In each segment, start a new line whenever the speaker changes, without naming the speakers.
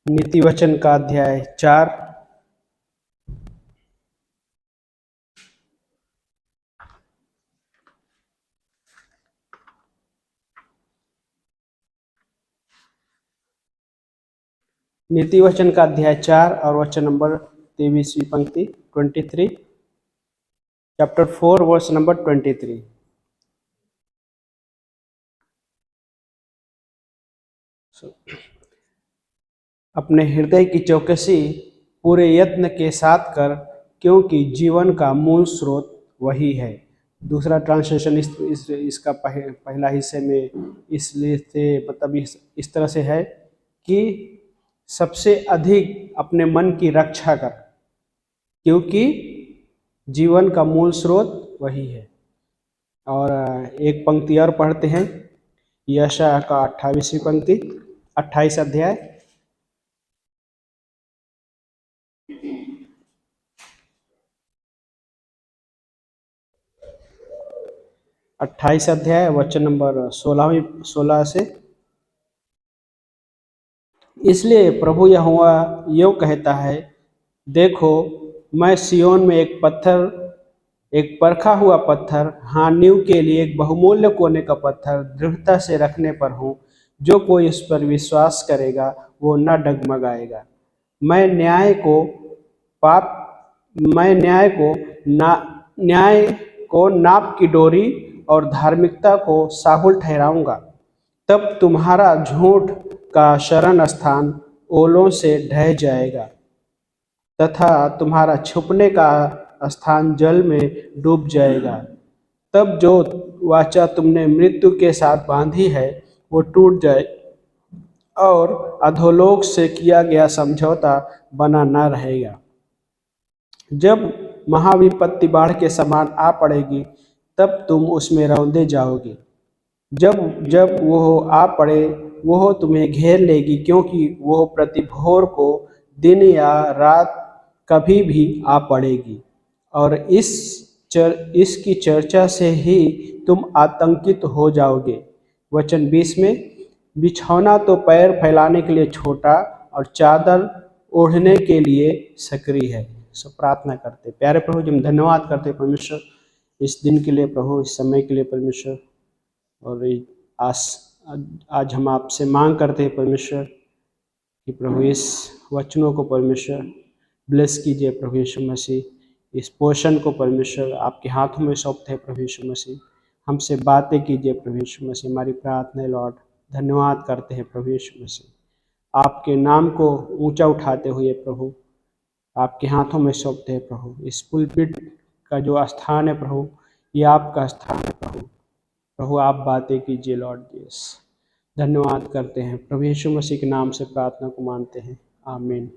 नीति वचन का अध्याय 4। नीति वचन का अध्याय 4 और वचन नंबर 23वीं पंक्ति 23, चैप्टर 4 वर्स नंबर 23। अपने हृदय की चौकसी पूरे यत्न के साथ कर, क्योंकि जीवन का मूल स्रोत वही है। दूसरा ट्रांसलेशन इसका पहला हिस्से में इसलिए से मतलब इस तरह से है कि सबसे अधिक अपने मन की रक्षा कर, क्योंकि जीवन का मूल स्रोत वही है। और एक पंक्ति और पढ़ते हैं, यशायाह का 28वीं पंक्ति, 28 अध्याय, वचन नंबर 16 से। इसलिए प्रभु यहोवा यूँ कहता है, देखो मैं सिय्योन में एक परखा हुआ पत्थर, हाँ नींव के लिए एक बहुमूल्य कोने का पत्थर दृढ़ता से रखने पर हूँ। जो कोई इस पर विश्वास करेगा वो न डगमगाएगा। मैं न्याय को नाप की डोरी और धार्मिकता को साहुल ठहराऊंगा। तब तुम्हारा झूठ का शरण स्थान ओलों से ढह जाएगा तथा तुम्हारा छुपने का स्थान जल में डूब जाएगा। तब जो वाचा तुमने मृत्यु के साथ बांधी है वो टूट जाए और अधोलोक से किया गया समझौता बना न रहेगा। जब महाविपत्ति बाढ़ के समान आ पड़ेगी तब तुम उसमें रौंदे जाओगे। जब वह आ पड़े वह तुम्हें घेर लेगी, क्योंकि वह प्रति भोर को दिन या रात कभी भी आ पड़ेगी। और इसकी चर्चा से ही तुम आतंकित हो जाओगे। वचन 20 में, बिछौना तो पैर फैलाने के लिए छोटा और चादर ओढ़ने के लिए सक्रिय है। सो प्रार्थना करते, प्यारे प्रभु जी हम धन्यवाद करते परमेश्वर इस दिन के लिए, प्रभु इस समय के लिए परमेश्वर। और आज हम आपसे मांग करते हैं परमेश्वर कि प्रभु इस वचनों को परमेश्वर ब्लेस कीजिए प्रभु यीशु मसीह। इस पोषण को परमेश्वर आपके हाथों में सौंपते हैं प्रभु यीशु मसीह। हमसे बातें कीजिए प्रभु यीशु मसीह, हमारी प्रार्थना है लॉर्ड। धन्यवाद करते हैं प्रभु यीशु मसीह, आपके नाम को ऊंचा उठाते हुए प्रभु आपके हाथों में सौंपते हैं प्रभु। इस पुलपिट का जो स्थान है प्रभु, ये आपका स्थान है प्रभु आप बातें कीजिए लॉर्ड जीसस। धन्यवाद करते हैं प्रभु यीशु मसीह के नाम से प्रार्थना को मानते हैं, आमीन।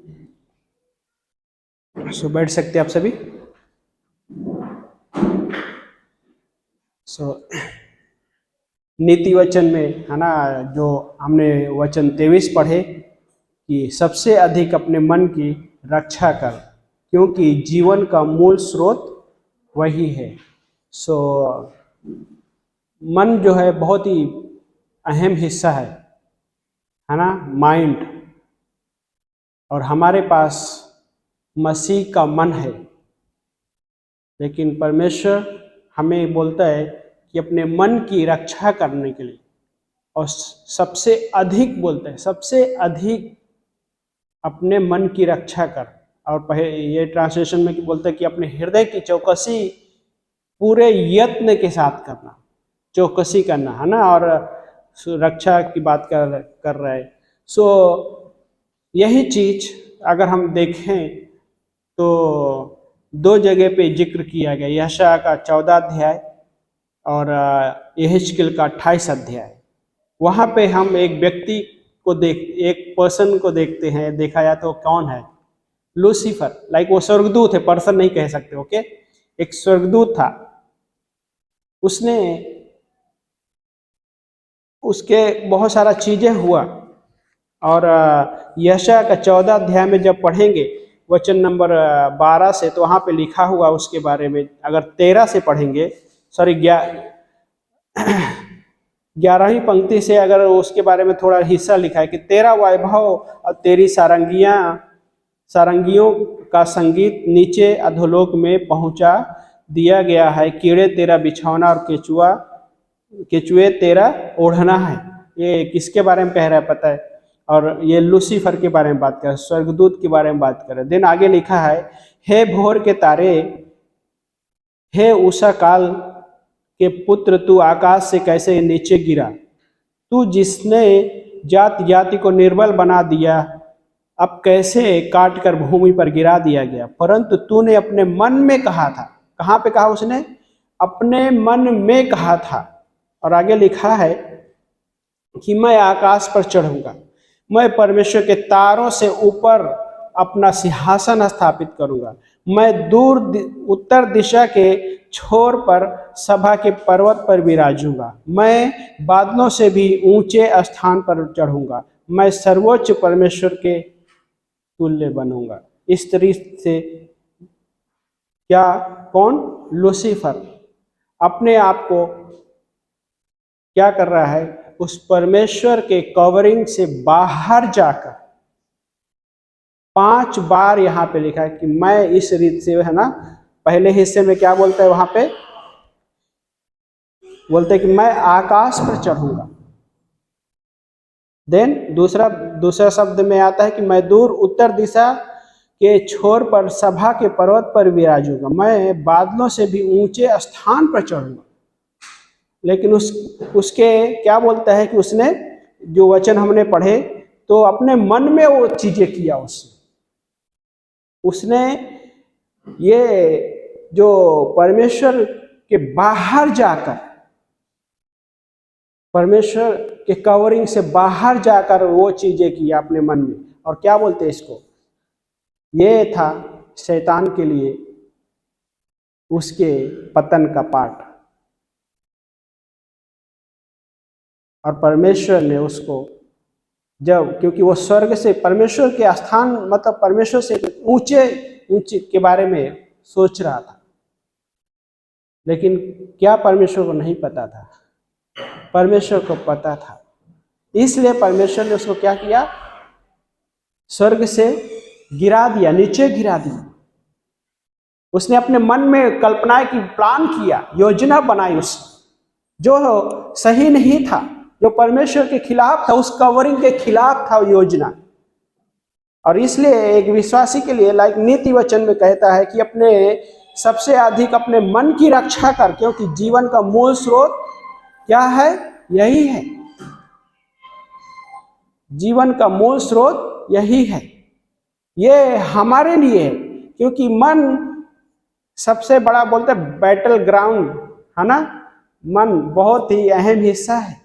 सो बैठ सकते हैं आप सभी। नीति वचन में है ना, जो हमने वचन 23 पढ़े कि सबसे अधिक अपने मन की रक्षा कर, क्योंकि जीवन का मूल स्रोत वही है। मन जो है बहुत ही अहम हिस्सा है ना, माइंड। और हमारे पास मसीह का मन है, लेकिन परमेश्वर हमें बोलता है कि अपने मन की रक्षा करने के लिए, और सबसे अधिक बोलता है, सबसे अधिक अपने मन की रक्षा कर। और ये ट्रांसलेशन में बोलता है कि अपने हृदय की चौकसी पूरे यत्न के साथ करना, चौकसी करना है ना, और सुरक्षा की बात कर रहा है। यही चीज अगर हम देखें तो दो जगह पे जिक्र किया गया, यशायाह का 14 अध्याय और यहेजकेल का 28 अध्याय। वहाँ पे हम एक व्यक्ति को एक पर्सन को देखते हैं, देखा जाए तो कौन है, लूसीफर। वो स्वर्गदूत है, पर्सन नहीं कह सकते, ओके। एक स्वर्गदूत था, उसके बहुत सारा चीजें हुआ। और यशायाह का 14 अध्याय में जब पढ़ेंगे वचन नंबर 12 से, तो वहाँ पे लिखा हुआ उसके बारे में। अगर 13 से पढ़ेंगे, 11वीं पंक्ति से अगर उसके बारे में थोड़ा हिस्सा लिखा है कि तेरा वैभव और तेरी सारंगियों का संगीत नीचे अधोलोक में पहुंचा दिया गया है। कीड़े तेरा बिछौना और केचुए तेरा ओढ़ना है। ये किसके बारे में कह रहा है पता है? और ये लूसीफर के बारे में बात कर रहा है, स्वर्गदूत के बारे में बात कर रहा है। देन आगे लिखा है, हे भोर के तारे, हे उषा काल के पुत्र, तू आकाश से कैसे नीचे गिरा? तू जिसने जाति जाति को निर्बल बना दिया, अब कैसे काट कर भूमि पर गिरा दिया गया। परंतु तूने अपने मन में कहा था। कहाँ पे कहा उसने? अपने मन में कहा था। और आगे लिखा है कि मैं आकाश पर चढ़ूंगा, मैं परमेश्वर के तारों से ऊपर अपना सिंहासन स्थापित करूंगा, मैं दूर उत्तर दिशा के छोर पर सभा के पर्वत पर विराजूंगा, मैं बादलों से भी ऊंचे स्थान पर चढ़ूंगा, मैं सर्वोच्च परमेश्वर के तुल्य बनूंगा। इस तरीके से क्या? कौन? लूसीफर अपने आप को क्या कर रहा है? उस परमेश्वर के कवरिंग से बाहर जाकर 5 बार यहां पे लिखा है कि मैं इस रीत से, है ना, पहले हिस्से में क्या बोलता है वहां पे? बोलते हैं कि मैं आकाश पर चढ़ूंगा। देन दूसरा शब्द में आता है कि मैं दूर उत्तर दिशा के छोर पर सभा के पर्वत पर विराजूंगा, मैं बादलों से भी ऊंचे स्थान पर चढ़ूंगा। लेकिन उसके क्या बोलता है कि उसने जो वचन हमने पढ़े तो अपने मन में वो चीजें किया। उसने ये जो परमेश्वर के बाहर जाकर, परमेश्वर के कवरिंग से बाहर जाकर वो चीजें किया अपने मन में। और क्या बोलते हैं इसको? ये था शैतान के लिए उसके पतन का पाठ। और परमेश्वर ने उसको जब, क्योंकि वो स्वर्ग से परमेश्वर के स्थान, मतलब परमेश्वर से ऊंचे के बारे में सोच रहा था, लेकिन क्या परमेश्वर को नहीं पता था? परमेश्वर को पता था। इसलिए परमेश्वर ने उसको क्या किया? स्वर्ग से गिरा दिया, नीचे गिरा दिया। उसने अपने मन में कल्पनाएं की, प्लान किया, योजना बनाई उसने, जो सही नहीं था, जो परमेश्वर के खिलाफ था, उस कवरिंग के खिलाफ था योजना। और इसलिए एक विश्वासी के लिए, लाइक नीति वचन में कहता है कि अपने सबसे अधिक अपने मन की रक्षा कर, क्योंकि जीवन का मूल स्रोत क्या है? यही है। जीवन का मूल स्रोत यही है। ये हमारे लिए है, क्योंकि मन सबसे बड़ा, बोलते बैटल ग्राउंड, है ना। मन बहुत ही अहम हिस्सा है।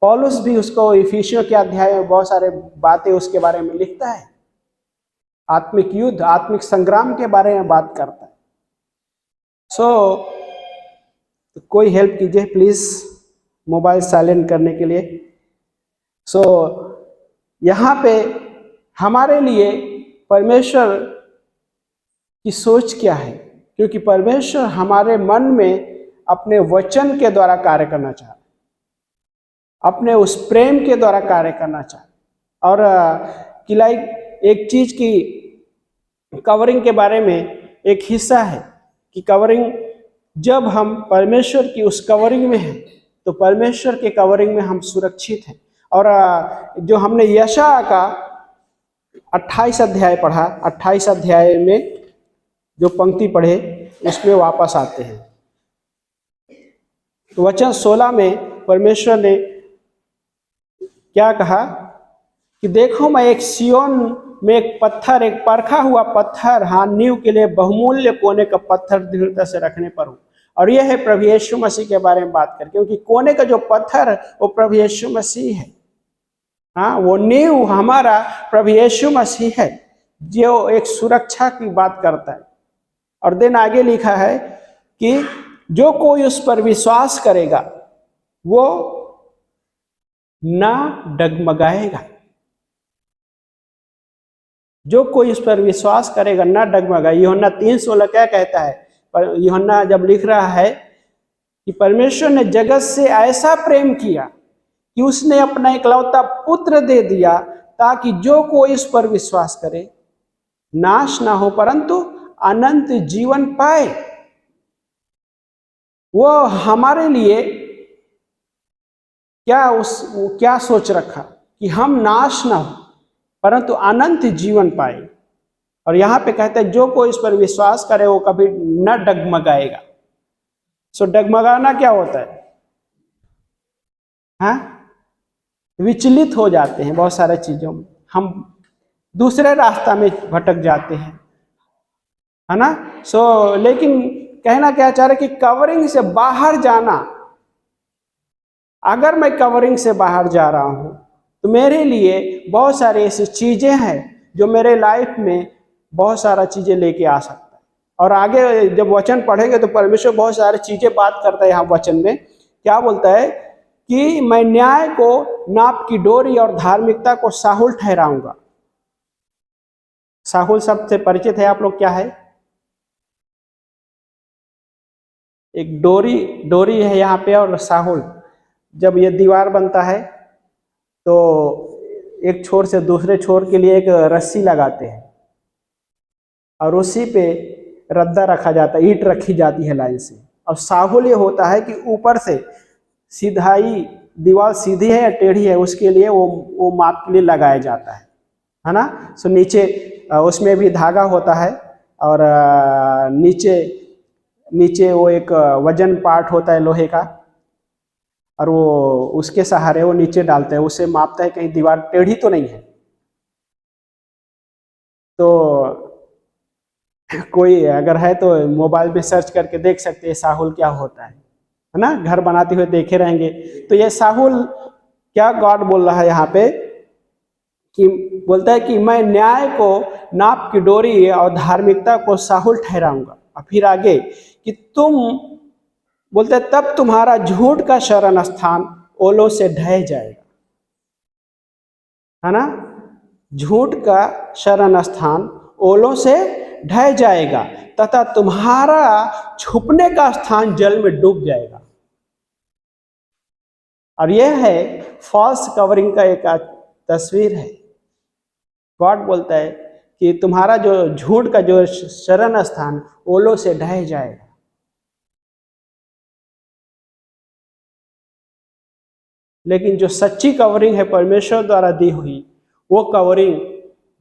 पौलुस भी उसको इफिसियों के अध्याय में बहुत सारे बातें उसके बारे में लिखता है। आत्मिक युद्ध, आत्मिक संग्राम के बारे में बात करता है। तो कोई हेल्प कीजिए प्लीज मोबाइल साइलेंट करने के लिए। यहाँ पे हमारे लिए परमेश्वर की सोच क्या है? क्योंकि परमेश्वर हमारे मन में अपने वचन के द्वारा कार्य करना चाहता है, अपने उस प्रेम के द्वारा कार्य करना चाहता है। और कि लाइक एक चीज की कवरिंग के बारे में एक हिस्सा है कि कवरिंग, जब हम परमेश्वर की उस कवरिंग में हैं तो परमेश्वर के कवरिंग में हम सुरक्षित हैं। और जो हमने यशाया का 28 अध्याय पढ़ा, 28 अध्याय में जो पंक्ति पढ़े उसमें वापस आते हैं। तो वचन 16 में परमेश्वर ने क्या कहा कि देखो मैं एक सियोन में एक पत्थर, एक परखा हुआ पत्थर, हाँ, नींव के लिए बहुमूल्य कोने का पत्थर दृढ़ता से रखने पर हूँ। और यह है प्रभु यीशु मसीह के बारे में बात कर, क्योंकि कोने का जो पत्थर है वो प्रभु यीशु मसीह है। हाँ, वो नींव हमारा प्रभु यीशु मसीह है, जो एक सुरक्षा की बात करता है। और दिन आगे लिखा है कि जो कोई उस पर विश्वास करेगा वो ना डगमगाएगा। जो कोई उस पर विश्वास करेगा ना डगमगाएगा। यूहन्ना 3:16 क्या कहता है? पर यूहन्ना जब लिख रहा है कि परमेश्वर ने जगत से ऐसा प्रेम किया कि उसने अपना इकलौता पुत्र दे दिया, ताकि जो कोई इस पर विश्वास करे नाश ना हो परंतु अनंत जीवन पाए। वो हमारे लिए क्या सोच रखा कि हम नाश ना हो परंतु अनंत जीवन पाए। और यहां पे कहते हैं जो कोई इस पर विश्वास करे वो कभी न डगमगाएगा। सो डगमगाना क्या होता है? हाँ, विचलित हो जाते हैं बहुत सारे चीजों में, हम दूसरे रास्ता में भटक जाते हैं, है ना। लेकिन कहना क्या चाह रहे कि कवरिंग से बाहर जाना, अगर मैं कवरिंग से बाहर जा रहा हूं तो मेरे लिए बहुत सारी ऐसी चीजें हैं जो मेरे लाइफ में बहुत सारा चीजें लेके आ सकता है। और आगे जब वचन पढ़ेंगे तो परमेश्वर बहुत सारी चीजें बात करता है यहाँ वचन में। क्या बोलता है कि मैं न्याय को नाप की डोरी और धार्मिकता को साहुल ठहराऊंगा। साहुल शब्द से परिचित है आप लोग? क्या है? एक डोरी है यहाँ पे, और साहुल, जब ये दीवार बनता है तो एक छोर से दूसरे छोर के लिए एक रस्सी लगाते हैं और उसी पे रद्दा रखा जाता है, ईंट रखी जाती है लाइन से। और साहुल ये होता है कि ऊपर से सीधाई, दीवार सीधी है या टेढ़ी है उसके लिए वो माप के लिए लगाया जाता है ना। सो नीचे उसमें भी धागा होता है और नीचे वो एक वजन पार्ट होता है लोहे का, और वो उसके सहारे वो नीचे डालते हैं, उसे मापता है कहीं दीवार टेढ़ी तो नहीं है। तो कोई अगर है तो मोबाइल में सर्च करके देख सकते हैं साहुल क्या होता है ना। घर बनाते हुए देखे रहेंगे। तो ये साहुल क्या गॉड बोल रहा है यहाँ पे कि बोलता है कि मैं न्याय को नाप की डोरी और धार्मिकता को साहुल ठहराऊंगा। और फिर आगे कि तुम बोलते हैं तब तुम्हारा झूठ का शरण स्थान ओलों से ढह जाएगा, है ना। झूठ का शरण स्थान ओलों से ढह जाएगा तथा तुम्हारा छुपने का स्थान जल में डूब जाएगा। और यह है फॉल्स कवरिंग का एक तस्वीर है। गॉड बोलता है कि तुम्हारा जो झूठ का जो शरण स्थान ओलों से ढह जाएगा। लेकिन जो सच्ची कवरिंग है परमेश्वर द्वारा दी हुई, वो कवरिंग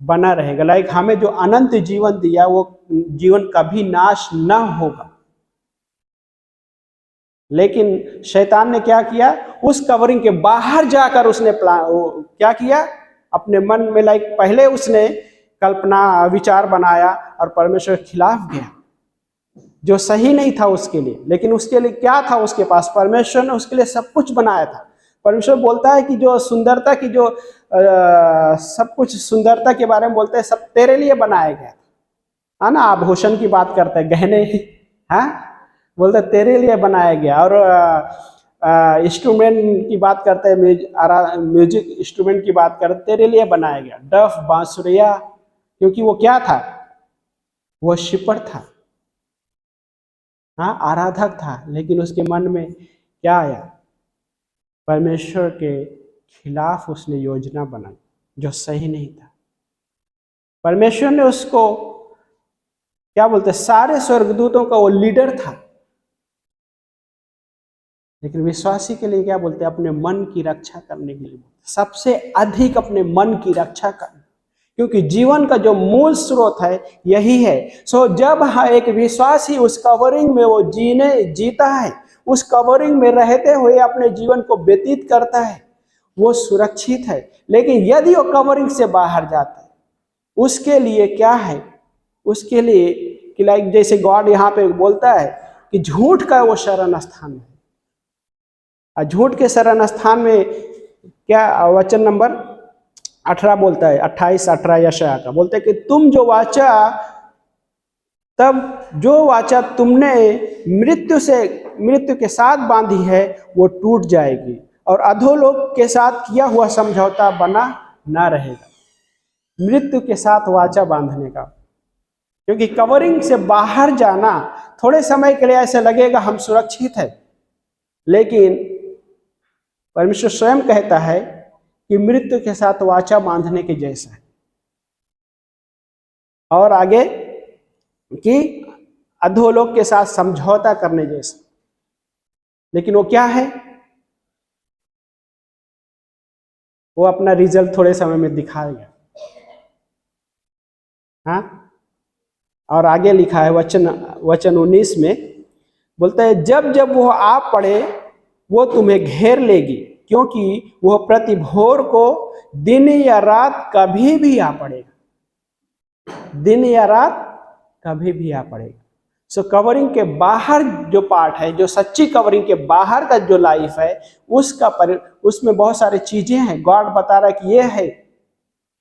बना रहेगा। लाइक हमें जो अनंत जीवन दिया वो जीवन कभी नाश ना होगा। लेकिन शैतान ने क्या किया, उस कवरिंग के बाहर जाकर उसने क्या किया, अपने मन में लाइक पहले उसने कल्पना विचार बनाया और परमेश्वर के खिलाफ गया, जो सही नहीं था उसके लिए। लेकिन उसके लिए क्या था उसके पास? परमेश्वर ने उसके लिए सब कुछ बनाया था। परमेश्वर बोलता है कि जो सुंदरता की जो सब कुछ सुंदरता के बारे में बोलते हैं, सब तेरे लिए बनाया गया है ना। आभूषण की बात करते हैं, गहने, हाँ, बोलते हैं तेरे लिए बनाया गया। और इंस्ट्रूमेंट की बात करते हैं, म्यूजिक इंस्ट्रूमेंट की बात करते, तेरे लिए बनाया गया। डफ, बांसुरिया, क्योंकि वो क्या था, वो शिपर था, हाँ, आराधक था। लेकिन उसके मन में क्या आया, परमेश्वर के खिलाफ उसने योजना बनाई जो सही नहीं था। परमेश्वर ने उसको क्या बोलते, सारे स्वर्गदूतों का वो लीडर था। लेकिन विश्वासी के लिए क्या बोलते हैं, अपने मन की रक्षा करने के लिए सबसे अधिक अपने मन की रक्षा करना, क्योंकि जीवन का जो मूल स्रोत है यही है। जब एक विश्वासी उस कवरिंग में वो जीता है, उस कवरिंग में रहते हुए अपने जीवन को व्यतीत करता है, वो सुरक्षित है। लेकिन यदि वो कवरिंग से बाहर जाता है, उसके लिए क्या है, उसके लिए कि लाइक जैसे गॉड यहाँ पे बोलता है कि झूठ का वो शरण स्थान है। और झूठ के शरण स्थान में क्या, वचन नंबर 18 बोलता है, 28-18 यशायाह का बोलते है कि तुम जो वाचा तुमने मृत्यु के साथ बांधी है वो टूट जाएगी, और अधोलोक के साथ किया हुआ समझौता बना ना रहेगा। मृत्यु के साथ वाचा बांधने का, क्योंकि कवरिंग से बाहर जाना थोड़े समय के लिए ऐसे लगेगा हम सुरक्षित है, लेकिन परमेश्वर स्वयं कहता है कि मृत्यु के साथ वाचा बांधने के जैसा है। और आगे कि अधोलोक के साथ समझौता करने जैसा। लेकिन वो क्या है? वो अपना रिजल्ट थोड़े समय में दिखाएगा। हाँ, और आगे लिखा है वचन 19 में बोलता है, जब जब वो आ पड़े वो तुम्हें घेर लेगी, क्योंकि वह प्रति भोर को दिन या रात कभी भी आ पड़ेगा। दिन या रात कभी भी आ पड़ेगा। सो कवरिंग के बाहर जो पार्ट है, जो सच्ची कवरिंग के बाहर का जो लाइफ है, उसमें बहुत सारी चीजें हैं। गॉड बता रहा है कि ये है,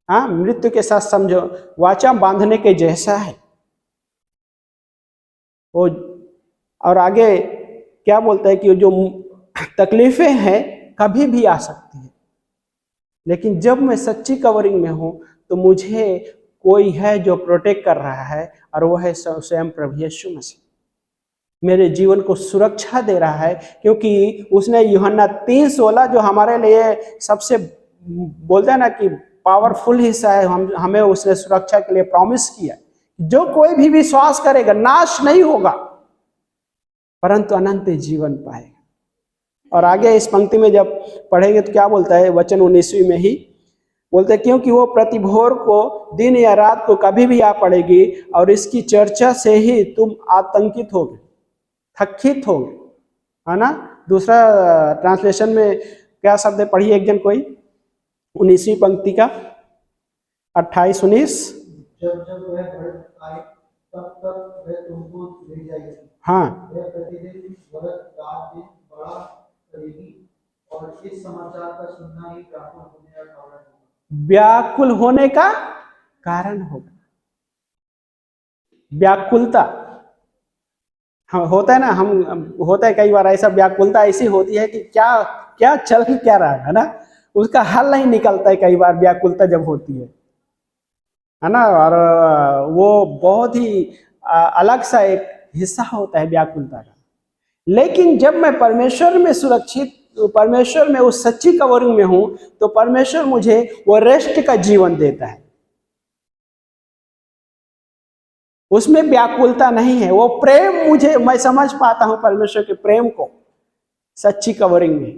हाँ, मृत्यु के साथ समझो वाचा बांधने के जैसा है वो। और आगे क्या बोलता है कि जो तकलीफें हैं कभी भी आ सकती है, लेकिन जब मैं सच्ची कवरिंग में हूं तो मुझे कोई है जो प्रोटेक्ट कर रहा है, और वो है स्वयं प्रभु यीशु मसीह। मेरे जीवन को सुरक्षा दे रहा है, क्योंकि उसने यूहन्ना 3:16 जो हमारे लिए सबसे बोलते हैं ना कि पावरफुल हिस्सा है, हमें उसने सुरक्षा के लिए प्रॉमिस किया, जो कोई भी विश्वास करेगा नाश नहीं होगा परंतु अनंत जीवन पाएगा। और आगे इस पंक्ति में जब पढ़ेंगे तो क्या बोलता है, वचन 19वीं में ही बोलते हैं, क्योंकि वो प्रति भोर को दिन या रात को कभी भी आ पड़ेगी, और इसकी चर्चा से ही तुम आतंकित होगे, थकित होगे, है ना। दूसरा ट्रांसलेशन में क्या शब्द है, पढ़िए एक जन कोई, 19वीं पंक्ति का 28-19।
जब जब वह घड़ी आए तब तब वह तुमको ले जाएगी।
हाँ,
वह प्रतिदिन वरद रात दिन बड़ा करेगी, और इस समाचार का सुनना ही व्याकुल होने का कारण होगा। व्याकुलता, हाँ, होता है ना, हम होता है कई बार ऐसा, व्याकुलता ऐसी होती है कि क्या क्या चल क्या रहा है ना, उसका हल नहीं निकलता है कई बार व्याकुलता जब होती है ना। और वो बहुत ही अलग सा एक हिस्सा होता है व्याकुलता का। लेकिन जब मैं परमेश्वर में सुरक्षित, परमेश्वर में उस सच्ची कवरिंग में हूं, तो परमेश्वर मुझे वो रेस्ट का जीवन देता है। उसमें व्याकुलता नहीं है, वो प्रेम मुझे, मैं समझ पाता हूं परमेश्वर के प्रेम को सच्ची कवरिंग में।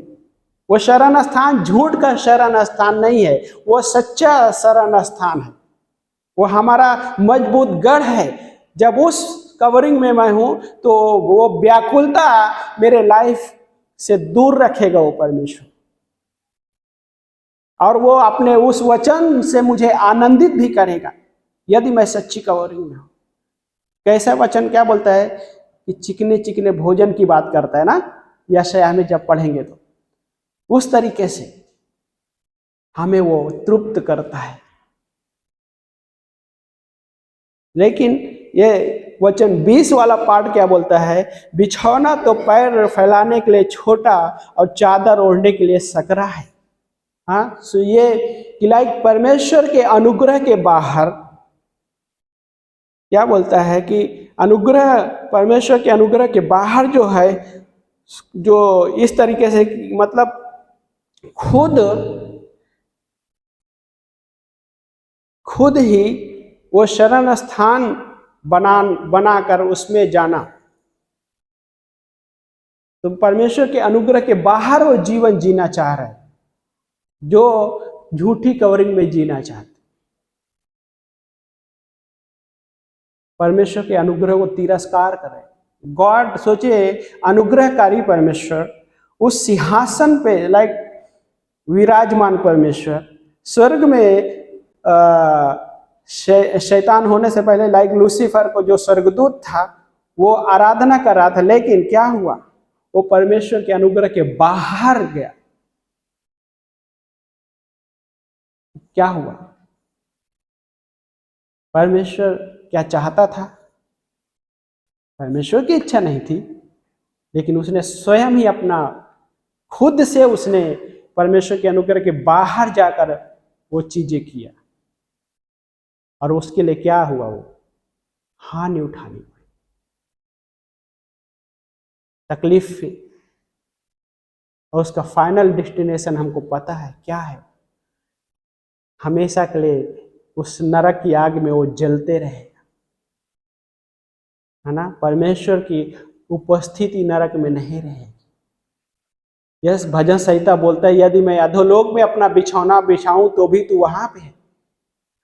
वो शरण स्थान झूठ का शरण स्थान नहीं है, वो सच्चा शरण स्थान है, वो हमारा मजबूत गढ़ है। जब उस कवरिंग में मैं हूं तो वो व्याकुलता मेरे लाइफ से दूर रखेगा वो परमेश्वर, और वो अपने उस वचन से मुझे आनंदित भी करेगा यदि मैं सच्ची कवरिंग में हूं। कैसा वचन क्या बोलता है कि चिकने चिकने भोजन की बात करता है ना, यशायाह में जब पढ़ेंगे तो उस तरीके से हमें वो तृप्त करता है। लेकिन ये वचन 20 वाला पार्ट क्या बोलता है, बिछौना तो पैर फैलाने के लिए छोटा और चादर ओढ़ने के लिए सकरा है। हाँ, सो ये कि लाइक परमेश्वर के अनुग्रह के बाहर क्या बोलता है कि अनुग्रह, परमेश्वर के अनुग्रह के बाहर जो है, जो इस तरीके से मतलब खुद ही वो शरण स्थान बनाकर उसमें जाना। तो परमेश्वर के अनुग्रह के बाहर वो जीवन जीना चाह रहा है जो झूठी कवरिंग में जीना चाहते। परमेश्वर के अनुग्रह को तिरस्कार करें। गॉड, सोचिए, अनुग्रहकारी परमेश्वर उस सिंहासन पे लाइक विराजमान परमेश्वर, स्वर्ग में शैतान होने से पहले लाइक लूसीफर को जो स्वर्गदूत था वो आराधना कर रहा था, लेकिन क्या हुआ, वो परमेश्वर के अनुग्रह के बाहर गया। क्या हुआ, परमेश्वर क्या चाहता था, परमेश्वर की इच्छा नहीं थी, लेकिन उसने स्वयं ही अपना खुद से उसने परमेश्वर के अनुग्रह के बाहर जाकर वो चीजें किया, और उसके लिए क्या हुआ, वो हानि उठानी पड़ी, तकलीफ और उसका फाइनल डेस्टिनेशन हमको पता है क्या है। हमेशा के लिए उस नरक की आग में वो जलते रहेगा, है ना। परमेश्वर की उपस्थिति नरक में नहीं रहेगी। यस, भजन संहिता बोलता है, यदि मैं अधोलोक में अपना बिछौना बिछाऊं तो भी तू वहां पे है।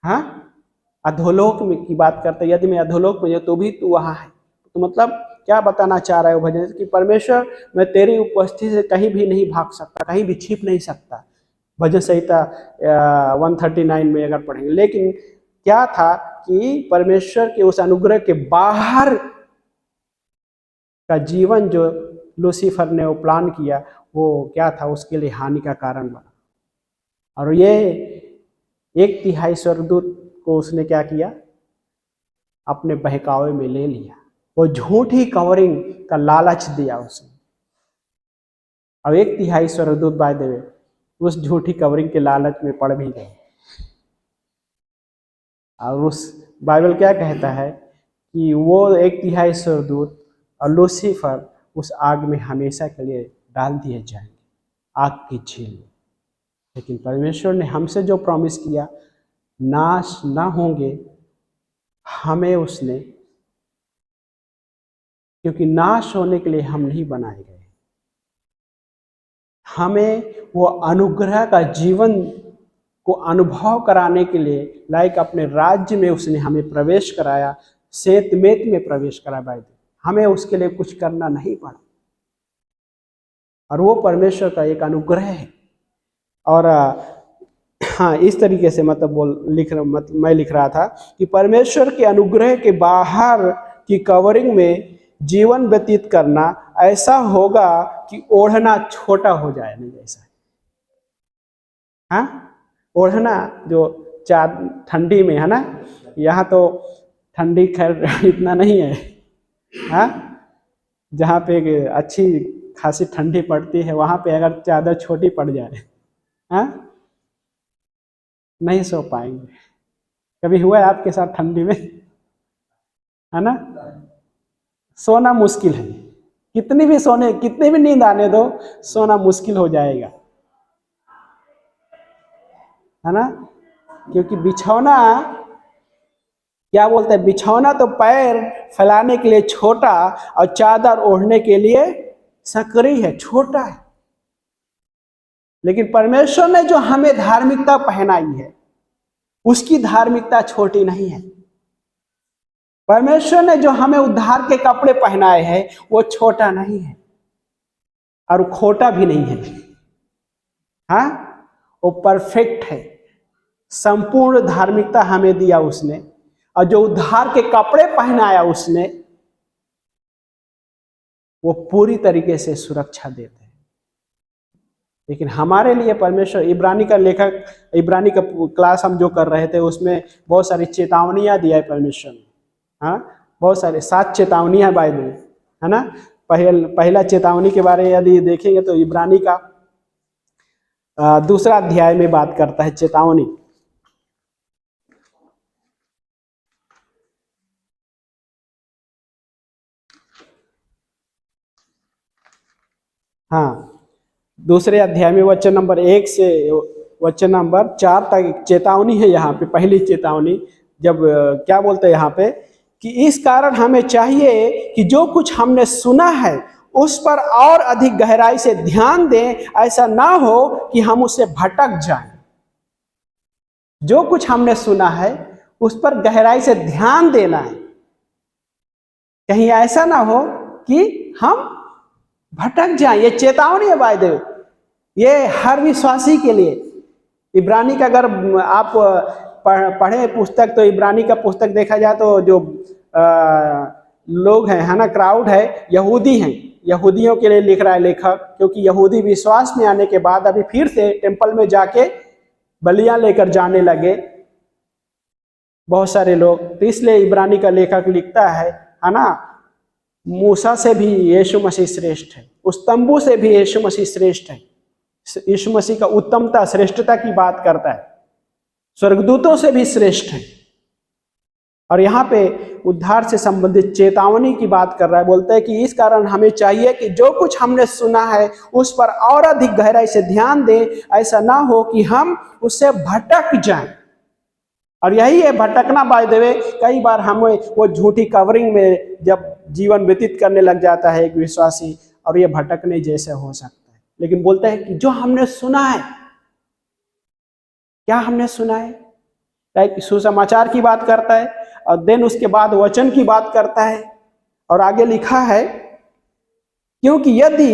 हाँ, अधोलोक में की बात करते हैं, यदि मैं अधोलोक में तो भी तू वहां है। तो मतलब क्या बताना चाह रहा है वो भजन कि परमेश्वर, मैं तेरी उपस्थिति से कहीं भी नहीं भाग सकता, कहीं भी छिप नहीं सकता। भजन संहिता 139 में अगर पढ़ेंगे। लेकिन क्या था कि परमेश्वर के उस अनुग्रह के बाहर का जीवन जो लूसीफर ने वो प्लान किया, वो क्या था, उसके लिए हानि का कारण बना। और ये 1/3 स्वर्गदूत को उसने क्या किया, अपने बहकावे में ले लिया। वो झूठी कवरिंग का लालच दिया उसने। अब 1/3 स्वर्गदूत बाय द वे उस झूठी कवरिंग के लालच में पड़ भी गए। और उस बाइबल क्या कहता है कि वो 1/3 स्वर्गदूत और लूसीफर उस आग में हमेशा के लिए डाल दिए जाएंगे, आग की झील में। लेकिन परमेश्वर ने हमसे जो प्रॉमिस किया, नाश ना होंगे, हमें उसने, क्योंकि नाश होने के लिए हम नहीं बनाए गए, हमें वो अनुग्रह का जीवन को अनुभव कराने के लिए, लाइक अपने राज्य में उसने हमें प्रवेश कराया, सेतमेत में प्रवेश कराया। हमें उसके लिए कुछ करना नहीं पड़ा, और वो परमेश्वर का एक अनुग्रह है। और हाँ, इस तरीके से मतलब मैं लिख रहा था कि परमेश्वर के अनुग्रह के बाहर की कवरिंग में जीवन व्यतीत करना ऐसा होगा कि ओढ़ना छोटा हो जाए। नहीं ऐसा, हाँ, ओढ़ना जो ठंडी में है ना, यहाँ तो ठंडी खैर इतना नहीं है, हाँ, जहाँ पे अच्छी खासी ठंडी पड़ती है वहाँ पे अगर चादर छोटी पड़ जाए, हाँ, नहीं सो पाएंगे। कभी हुआ है आपके साथ ठंडी में, है ना? सोना मुश्किल है, कितनी भी नींद आने दो, सोना मुश्किल हो जाएगा, है ना। क्योंकि बिछौना, क्या बोलते हैं, बिछौना तो पैर फैलाने के लिए छोटा और चादर ओढ़ने के लिए सकरी है, छोटा है। लेकिन परमेश्वर ने जो हमें धार्मिकता पहनाई है, उसकी धार्मिकता छोटी नहीं है। परमेश्वर ने जो हमें उद्धार के कपड़े पहनाए हैं, वो छोटा नहीं है और खोटा भी नहीं है, हाँ, वो परफेक्ट है। संपूर्ण धार्मिकता हमें दिया उसने, और जो उद्धार के कपड़े पहनाया उसने, वो पूरी तरीके से सुरक्षा देते हैं। लेकिन हमारे लिए परमेश्वर, इब्रानी का लेखक, इब्रानी का क्लास हम जो कर रहे थे उसमें बहुत सारी चेतावनियां दिया है परमेश्वर ने, हाँ, बहुत सारे 7 चेतावनियां बाइबल में, है ना। पहला चेतावनी के बारे में यदि देखेंगे तो इब्रानी का 2 अध्याय में बात करता है चेतावनी। हाँ, 2 अध्याय में वचन नंबर 1 से वचन नंबर 4 तक चेतावनी है। यहाँ पे पहली चेतावनी, जब क्या बोलते हैं यहाँ पे कि इस कारण हमें चाहिए कि जो कुछ हमने सुना है उस पर और अधिक गहराई से ध्यान दें, ऐसा ना हो कि हम उससे भटक जाएं। जो कुछ हमने सुना है उस पर गहराई से ध्यान देना है, कहीं ऐसा ना हो कि हम भटक जाएं। ये चेतावनी है भाई देव, ये हर विश्वासी के लिए। इब्रानी का अगर आप पढ़े पुस्तक, तो इब्रानी का पुस्तक देखा जाए तो जो लोग हैं, है ना, क्राउड है, यहूदी हैं, यहूदियों के लिए लिख रहा है लेखक, क्योंकि यहूदी विश्वास में आने के बाद अभी फिर से टेम्पल में जाके बलियां लेकर जाने लगे बहुत सारे लोग। तो इसलिए इब्रानी का लेखक लिखता है ना, मूसा से भी यीशु मसीह श्रेष्ठ है, उस तंबू से भी यीशु मसीह श्रेष्ठ है। यीशु मसीह का उत्तमता, श्रेष्ठता की बात करता है, स्वर्गदूतों से भी श्रेष्ठ है। और यहाँ पे उद्धार से संबंधित चेतावनी की बात कर रहा है। बोलता है कि इस कारण हमें चाहिए कि जो कुछ हमने सुना है उस पर और अधिक गहराई से ध्यान दें, ऐसा ना हो कि हम उससे भटक जाएं। और यही है भटकना। बाय द वे, कई बार हमें वो झूठी कवरिंग में जब जीवन व्यतीत करने लग जाता है एक विश्वासी, और ये भटकने जैसे हो सकता है। लेकिन बोलता है कि जो हमने सुना है, क्या हमने सुना है, लाइक सुसमाचार की बात करता है, और देन उसके बाद वचन की बात करता है। और आगे लिखा है, क्योंकि यदि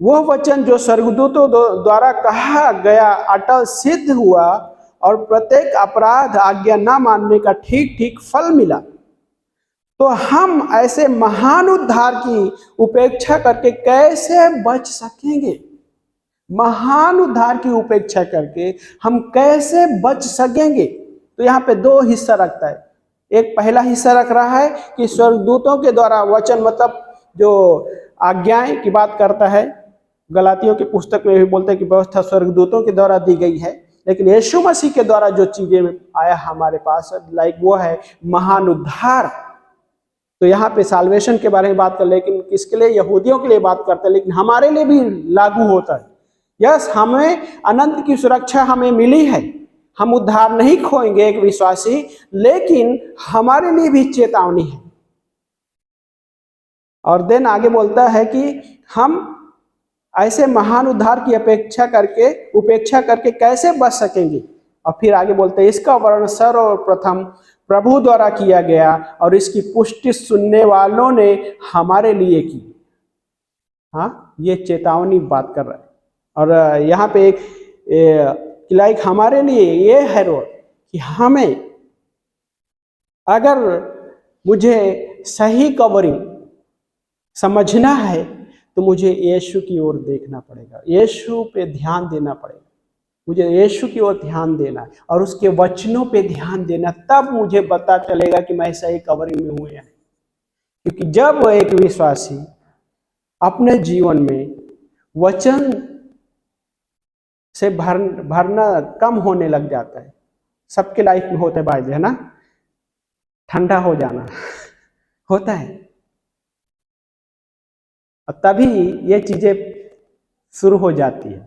वह वचन जो स्वर्गदूतों द्वारा कहा गया अटल सिद्ध हुआ और प्रत्येक अपराध आज्ञा न मानने का ठीक ठीक फल मिला, तो हम ऐसे महान उद्धार की उपेक्षा करके कैसे बच सकेंगे। महान उद्धार की उपेक्षा करके हम कैसे बच सकेंगे। तो यहाँ पे दो हिस्सा रखता है। एक पहला हिस्सा रख रहा है कि स्वर्गदूतों के द्वारा वचन, मतलब जो आज्ञाएं की बात करता है। गलातियों की पुस्तक में भी बोलते हैं कि व्यवस्था स्वर्गदूतों के द्वारा दी गई है, लेकिन यीशु मसीह के द्वारा जो चीजें आया हमारे पास, लाइक वो है महान उद्धार। तो यहाँ पे साल्वेशन के बारे में बात कर, लेकिन किसके लिए, यहूदियों के लिए बात करते हैं, लेकिन हमारे लिए भी लागू होता है। यस, हमें अनंत की सुरक्षा हमें मिली है, हम उद्धार नहीं खोएंगे एक विश्वासी, लेकिन हमारे लिए भी चेतावनी है। और देन आगे बोलता है कि हम ऐसे महान उद्धार की उपेक्षा करके कैसे बच सकेंगे। और फिर आगे बोलते हैं, इसका वर्णन सर्वप्रथम प्रभु द्वारा किया गया और इसकी पुष्टि सुनने वालों ने हमारे लिए की। हाँ, ये चेतावनी बात कर रहा है। और यहाँ पे एक लाइक हमारे लिए ये है रोल कि हमें, अगर मुझे सही कवरिंग समझना है तो मुझे यीशु की ओर देखना पड़ेगा, यीशु पे ध्यान देना पड़ेगा। मुझे यीशु की ओर ध्यान देना है और उसके वचनों पे ध्यान देना, तब मुझे पता चलेगा कि मैं सही कवरिंग में हूं या नहीं। क्योंकि जब एक विश्वासी अपने जीवन में वचन से भरना कम होने लग जाता है, सबके लाइफ में होता है भाई, है ना, ठंडा हो जाना होता है, और तभी ये चीजें शुरू हो जाती है।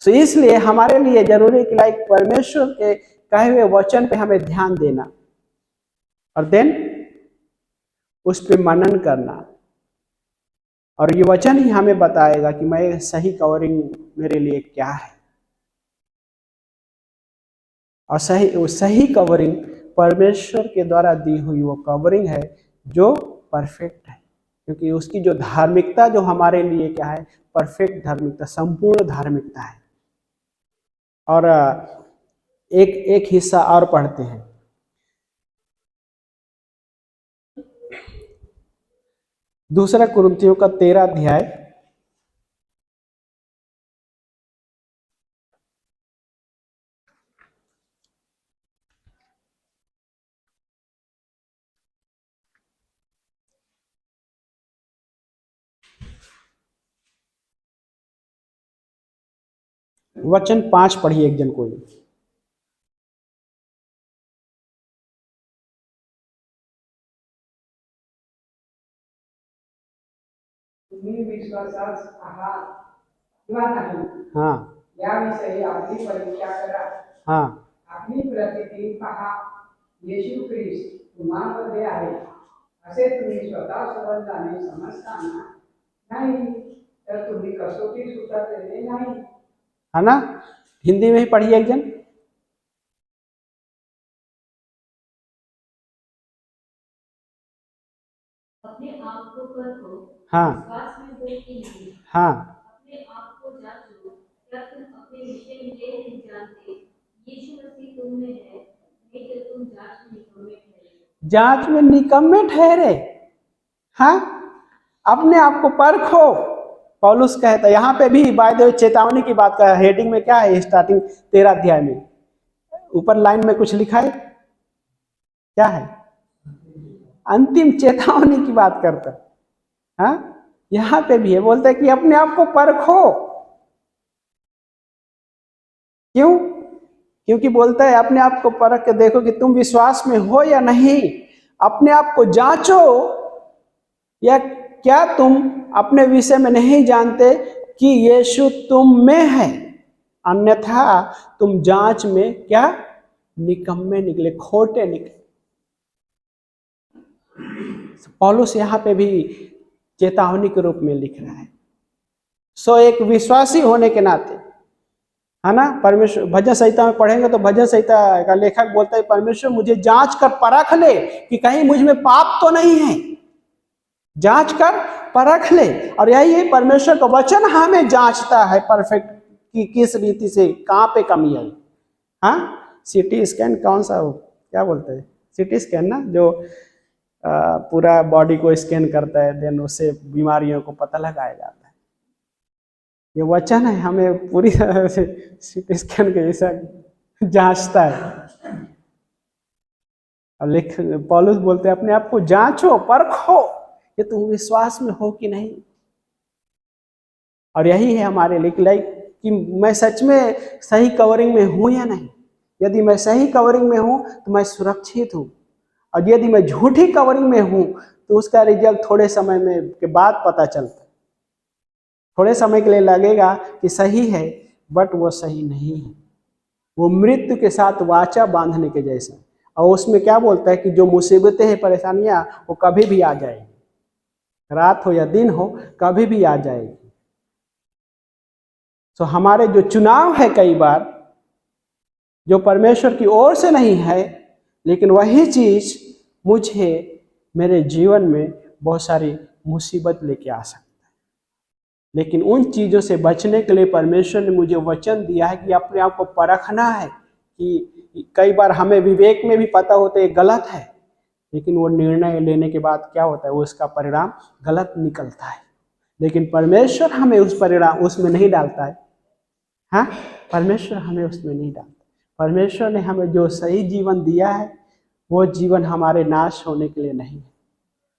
तो इसलिए हमारे लिए जरूरी है कि लाइक परमेश्वर के कहे हुए वचन पे हमें ध्यान देना और देन उस पे मनन करना। और ये वचन ही हमें बताएगा कि मैं सही कवरिंग मेरे लिए क्या है। और सही कवरिंग परमेश्वर के द्वारा दी हुई वो कवरिंग है जो परफेक्ट है, क्योंकि उसकी जो धार्मिकता जो हमारे लिए क्या है, परफेक्ट धार्मिकता, संपूर्ण धार्मिकता है। और एक हिस्सा और पढ़ते हैं, दूसरा कुरिन्थियों का 13 अध्याय वचन 5 पढ़िए एक जन कोई।
तुम्ही विश्वासास आहात किंवा नाही
हाँ
याविषयी आपली परीक्षा करा।
हाँ
आपली प्रतिती पहा, येशू ख्रिस्त तुम्हामध्ये आहे असे तुम्ही स्वतः समजल्याने समजताना नाही, तर तुम्ही कसोटी सुटलेले नाही।
है ना, हिंदी में ही पढ़िए एक जन।
अपने आप को परखो,
हाँ
विश्वास में हो कि नहीं।
हाँ
अपने आप को जांचो, क्या तुम अपने विषय में ये नहीं जानते, यीशु मसीह तुम में है, नहीं तो तुम जांच में निकम्मे ठहरे।
जांच में निकम्मे ठहरे। हाँ, अपने आप को परखो, पौलुस कहता है। यहाँ पे भी बाय द वे चेतावनी की बात का हेडिंग में क्या है, स्टार्टिंग 13 अध्याय में ऊपर लाइन में कुछ लिखा है, क्या है, अंतिम चेतावनी की बात करता है। हाँ, यहाँ पे भी है, बोलता है कि अपने आप को परखो। क्यों? क्योंकि बोलता है अपने आप को परख के देखो कि तुम विश्वास में हो या नहीं। अपने आप को जांचो, या क्या तुम अपने विषय में नहीं जानते कि यीशु तुम में है, अन्यथा तुम जांच में क्या निकम्मे निकले, खोटे निकले। पौलुस यहाँ पे भी चेतावनी के रूप में लिख रहा है। सो एक विश्वासी होने के नाते, है ना, परमेश्वर भजन संहिता में पढ़ेंगे तो भजन संहिता का लेखक बोलता है परमेश्वर मुझे जांच कर परख ले कि कहीं मुझ में पाप तो नहीं है, जांच कर परख ले। और यही है परमेश्वर का वचन हमें जांचता है परफेक्ट कि किस रीति से कहाँ पे कमी आई। हाँ, सीटी स्कैन कौन सा हो, क्या बोलते हैं, सीटी स्कैन ना, जो पूरा बॉडी को स्कैन करता है, देन उससे बीमारियों को पता लगाया जाता है। ये वचन है हमें पूरी तरह से सीटी स्कैन के जैसा जांचता है। और लिख पौलुस बोलते हैं अपने आप को जांचो परखो कि तुम विश्वास में हो कि नहीं। और यही है हमारे लिए कि मैं सच में सही कवरिंग में हूं या नहीं। यदि मैं सही कवरिंग में हूं तो मैं सुरक्षित हूं, और यदि मैं झूठी कवरिंग में हूं तो उसका रिजल्ट थोड़े समय में के बाद पता चलता है। थोड़े समय के लिए लगेगा कि सही है, बट वो सही नहीं है। वो मृत्यु के साथ वाचा बांधने के जैसा। और उसमें क्या बोलता है कि जो मुसीबतें हैं, परेशानियां, वो कभी भी आ जाएगी, रात हो या दिन हो, कभी भी आ जाएगी। तो हमारे जो चुनाव है कई बार जो परमेश्वर की ओर से नहीं है, लेकिन वही चीज मुझे मेरे जीवन में बहुत सारी मुसीबत लेके आ सकता है। लेकिन उन चीजों से बचने के लिए परमेश्वर ने मुझे वचन दिया है कि अपने आप को परखना है। कि कई बार हमें विवेक में भी पता होता है गलत है, लेकिन वो निर्णय लेने के बाद क्या होता है, वो उसका परिणाम गलत निकलता है। लेकिन परमेश्वर हमें उस परिणाम उसमें नहीं डालता है। हाँ, परमेश्वर हमें उसमें नहीं डालता। परमेश्वर ने हमें जो सही जीवन दिया है, वो जीवन हमारे नाश होने के लिए नहीं है।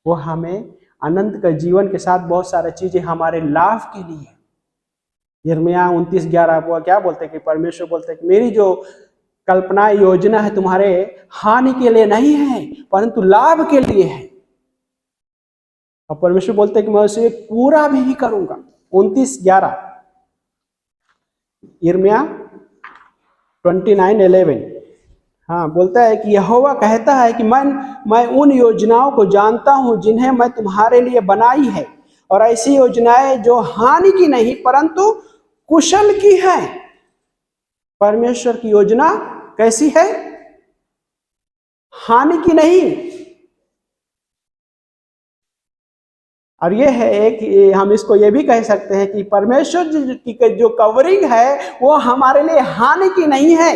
वो हमें अनंत का जीवन के साथ बहुत सारी चीजें हमारे लाभ के लिए। यिर्मयाह 29:11 वो क्या बोलते हैं कि परमेश्वर बोलते हैं कि मेरी जो कल्पना योजना है तुम्हारे हानि के लिए नहीं है, परंतु लाभ के लिए है। और परमेश्वर बोलते हैं कि मैं उसे पूरा भी करूंगा। 29:11 यिर्मयाह 29:11। हाँ, बोलता है कि यहोवा कहता है कि मैं उन योजनाओं को जानता हूं जिन्हें मैं तुम्हारे लिए बनाई है, और ऐसी योजनाएं जो हानि की नहीं परंतु कुशल की है। परमेश्वर की योजना कैसी है? हानि की नहीं। और ये है एक, हम इसको ये भी कह सकते हैं कि परमेश्वर की जो कवरिंग है वो हमारे लिए हानि की नहीं है,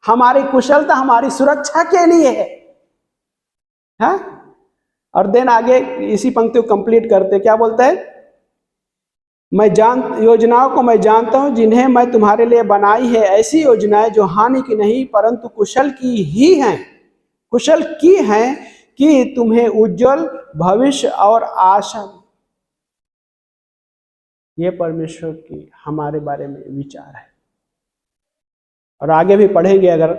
हमारी कुशलता, हमारी सुरक्षा के लिए है। हाँ? और देन आगे इसी पंक्ति को कंप्लीट करते क्या बोलता है, योजनाओं को मैं जानता हूं जिन्हें मैं तुम्हारे लिए बनाई है, ऐसी योजनाएं जो हानि की नहीं परंतु कुशल की ही हैं। कुशल की हैं कि तुम्हें उज्जवल भविष्य और आशा। ये परमेश्वर की हमारे बारे में विचार है। और आगे भी पढ़ेंगे, अगर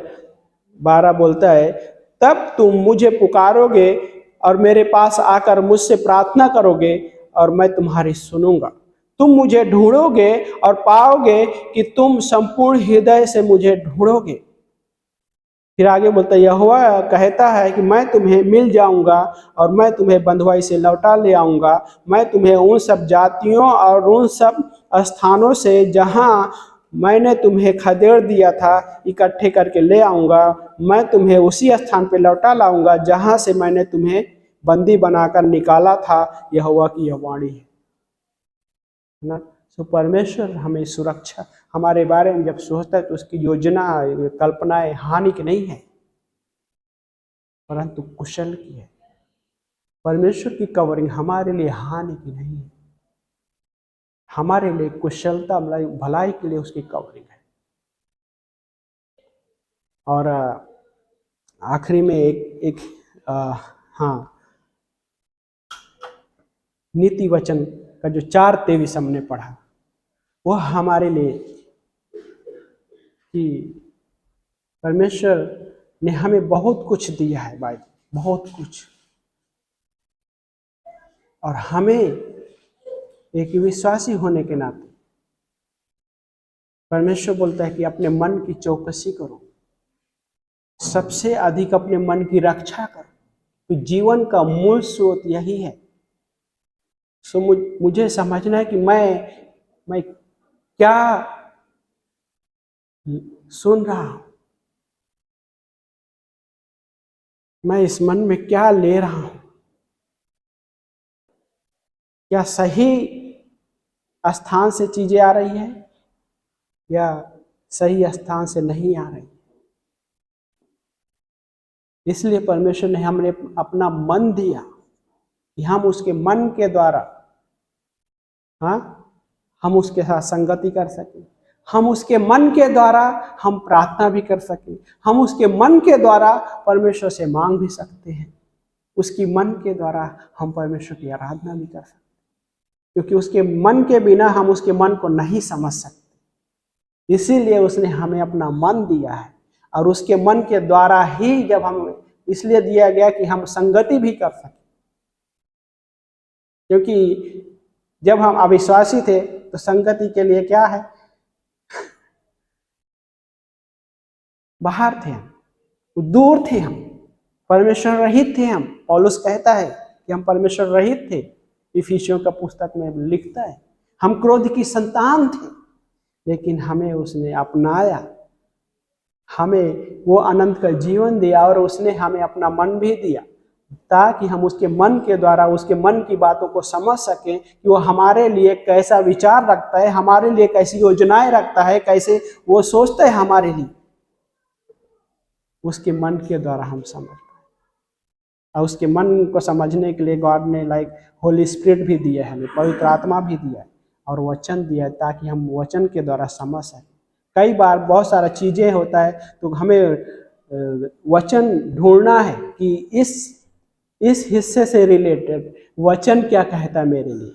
12 बोलता है तब तुम मुझे पुकारोगे और मेरे पास आकर मुझसे प्रार्थना करोगे और मैं तुम्हारी सुनूंगा। तुम मुझे ढूंढोगे और पाओगे कि तुम संपूर्ण हृदय से मुझे ढूंढोगे। फिर आगे बोलता है यहोवा कहता है कि मैं तुम्हें मिल जाऊंगा और मैं तुम्हें बंधुआई से लौटा ले आऊंगा। मैं तुम्हें उन सब जातियों और उन सब स्थानों से जहां मैंने तुम्हें खदेड़ दिया था इकट्ठे करके ले आऊंगा। मैं तुम्हें उसी स्थान पर लौटा लाऊंगा जहां से मैंने तुम्हें बंदी बनाकर निकाला था। यहोवा की यह वाणी है ना। सो परमेश्वर हमें सुरक्षा, हमारे बारे में जब सोचता है तो उसकी योजना, कल्पनाएं हानि की नहीं है परंतु कुशल की है। परमेश्वर की कवरिंग हमारे लिए हानि की नहीं है, हमारे लिए कुशलता, भलाई के लिए उसकी कवरिंग है। और आखिरी में एक नीति वचन का जो 4:23 हमने पढ़ा, वह हमारे लिए कि परमेश्वर ने हमें बहुत कुछ दिया है भाई, बहुत कुछ। और हमें एक विश्वासी होने के नाते परमेश्वर बोलता है कि अपने मन की चौकसी करो, सबसे अधिक अपने मन की रक्षा करो, तो जीवन का मूल स्रोत यही है। सो मुझे समझना है कि मैं क्या सुन रहा हूं, मैं इस मन में क्या ले रहा हूं, क्या सही स्थान से चीजें आ रही है या सही स्थान से नहीं आ रही। इसलिए परमेश्वर ने हमने अपना मन दिया कि हम उसके मन के द्वारा हम उसके साथ संगति कर सकें, हम उसके मन के द्वारा हम प्रार्थना भी कर सकें, हम उसके मन के द्वारा परमेश्वर से मांग भी सकते हैं, उसकी मन के द्वारा हम परमेश्वर की आराधना भी कर सकते हैं, क्योंकि उसके मन के बिना हम उसके मन को नहीं समझ सकते। इसीलिए उसने हमें अपना मन दिया है, और उसके मन के द्वारा ही जब हम, इसलिए दिया गया कि हम संगति भी कर सकें। क्योंकि जब हम अविश्वासी थे तो संगति के लिए क्या है, बाहर थे हम, दूर थे हम, परमेश्वर रहित थे हम। पौलुस कहता है कि हम परमेश्वर रहित थे, इफिसियों का पुस्तक में लिखता है। हम क्रोध की संतान थे, लेकिन हमें उसने अपनाया, हमें वो अनंत का जीवन दिया, और उसने हमें अपना मन भी दिया, ताकि हम उसके मन के द्वारा उसके मन की बातों को समझ सकें कि वो हमारे लिए कैसा विचार रखता है, हमारे लिए कैसी योजनाएं रखता है, कैसे वो सोचता है हमारे लिए। उसके मन के द्वारा हम समझ पाए, और उसके मन को समझने के लिए गॉड ने होली स्पिरिट भी दिया है, हमें पवित्र आत्मा भी दिया है, और वचन दिया है, ताकि हम वचन के द्वारा समझ सकें। कई बार बहुत सारा चीजें होता है तो हमें वचन ढूंढना है कि इस हिस्से से रिलेटेड वचन क्या कहता है मेरे लिए,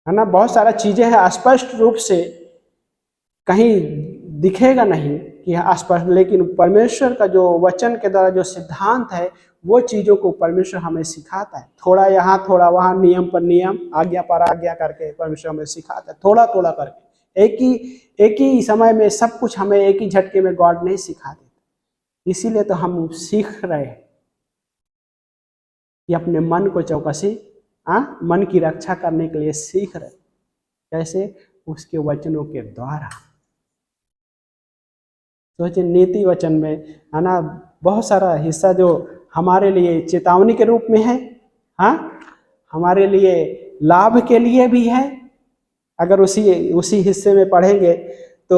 है ना। बहुत सारा चीजें हैं, स्पष्ट रूप से कहीं दिखेगा नहीं कि स्पष्ट, लेकिन परमेश्वर का जो वचन के द्वारा जो सिद्धांत है, वो चीजों को परमेश्वर हमें सिखाता है। थोड़ा यहाँ थोड़ा वहाँ, नियम पर नियम, आज्ञा पर आज्ञा करके परमेश्वर हमें सिखाता है, थोड़ा थोड़ा करके। एक ही समय में सब कुछ हमें एक ही झटके में गॉड नहीं सिखा देता। इसीलिए तो हम सीख रहे हैं कि अपने मन को चौकसी, मन की रक्षा करने के लिए सीख रहे। कैसे? उसके वचनों के द्वारा। सोचिए, नीति वचन में, है ना, बहुत सारा हिस्सा जो हमारे लिए चेतावनी के रूप में है, हमारे लिए लाभ के लिए भी है। अगर उसी हिस्से में पढ़ेंगे तो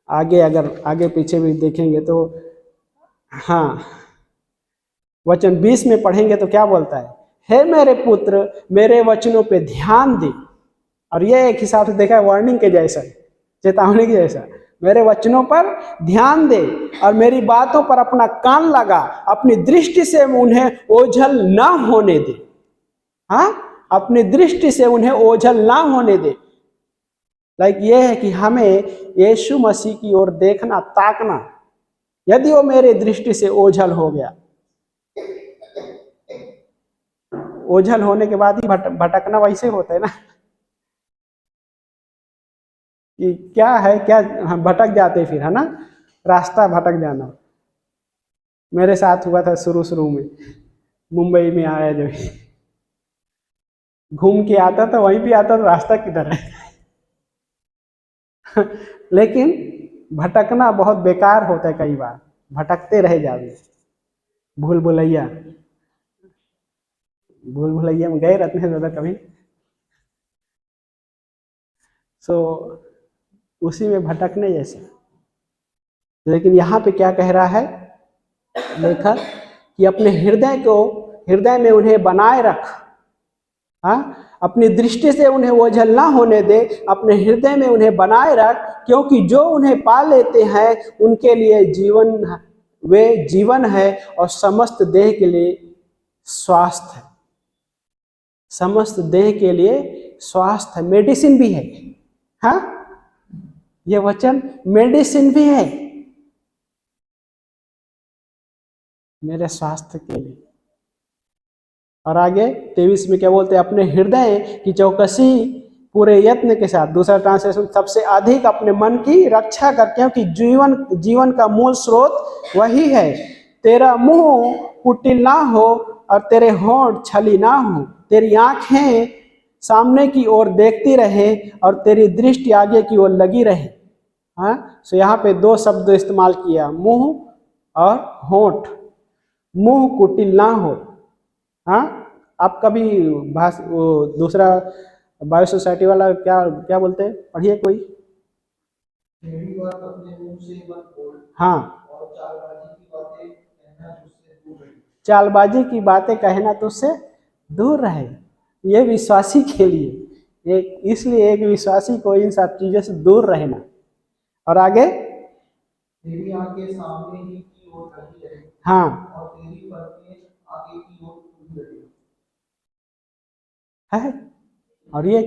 आगे पीछे भी देखेंगे तो, वचन 20 में पढ़ेंगे तो क्या बोलता है? हे मेरे पुत्र, मेरे वचनों पे ध्यान दे। और ये एक हिसाब से देखा है वार्निंग के जैसा, चेतावनी के जैसा। मेरे वचनों पर ध्यान दे और मेरी बातों पर अपना कान लगा, अपनी दृष्टि से उन्हें ओझल ना होने दे। अपनी दृष्टि से उन्हें ओझल ना होने दे। ये है कि हमें यीशु मसीह की ओर देखना, ताकना। यदि वो मेरे दृष्टि से ओझल हो गया, ओझल होने के बाद ही भटकना वैसे होता है ना, कि क्या है, क्या भटक जाते फिर, है ना, रास्ता भटक जाना। मेरे साथ हुआ था शुरू में, मुंबई में आया जब, घूम के आता था, वहीं भी आता तो रास्ता किधर है। लेकिन भटकना बहुत बेकार होता है, कई बार भटकते रह जाते। भूल भुलैया में गए रहते हैं ज्यादा कभी, उसी में भटकने जैसे। लेकिन यहाँ पे क्या कह रहा है लेखक, कि अपने हृदय में उन्हें बनाए रख। अपनी दृष्टि से उन्हें ओझल ना होने दे, अपने हृदय में उन्हें बनाए रख, क्योंकि जो उन्हें पा लेते हैं उनके लिए वे जीवन है और समस्त देह के लिए स्वास्थ्य है। समस्त देह के लिए स्वास्थ्य है, मेडिसिन भी है। ये वचन मेडिसिन भी है मेरे स्वास्थ्य के लिए। और आगे 23 में क्या बोलते हैं, अपने हृदय की चौकसी पूरे यत्न के साथ, दूसरा ट्रांसलेशन, सबसे अधिक अपने मन की रक्षा कर, क्योंकि जीवन का मूल स्रोत वही है। तेरा मुंह कुटिल ना हो और तेरे होंठ छली ना हो, तेरी आंखें सामने की ओर देखती रहे और तेरी दृष्टि आगे की ओर लगी रहे। हाँ, सो यहाँ पे दो शब्द इस्तेमाल किया, मुंह और होंठ। मुंह कुटिल ना हो। हाँ, आप कभी वो दूसरा बायो सोसाइटी वाला क्या क्या बोलते हैं, पढ़िए कोई।
मेरी बात अपने मुंह से मत बोल,
हाँ,
और चालबाजी की बातें कहना तुझसे दूर रहे।
चालबाजी की बातें कहना तुझसे दूर रहे। ये विश्वासी के लिए, एक इसलिए एक विश्वासी को इन सब चीजों से दूर रहना। और आगे,
तेरी आंखें सामने ही की ओर लगी रहे,
हाँ,
और तेरी पलकें आगे की ओर खुली रहे।
है। और ये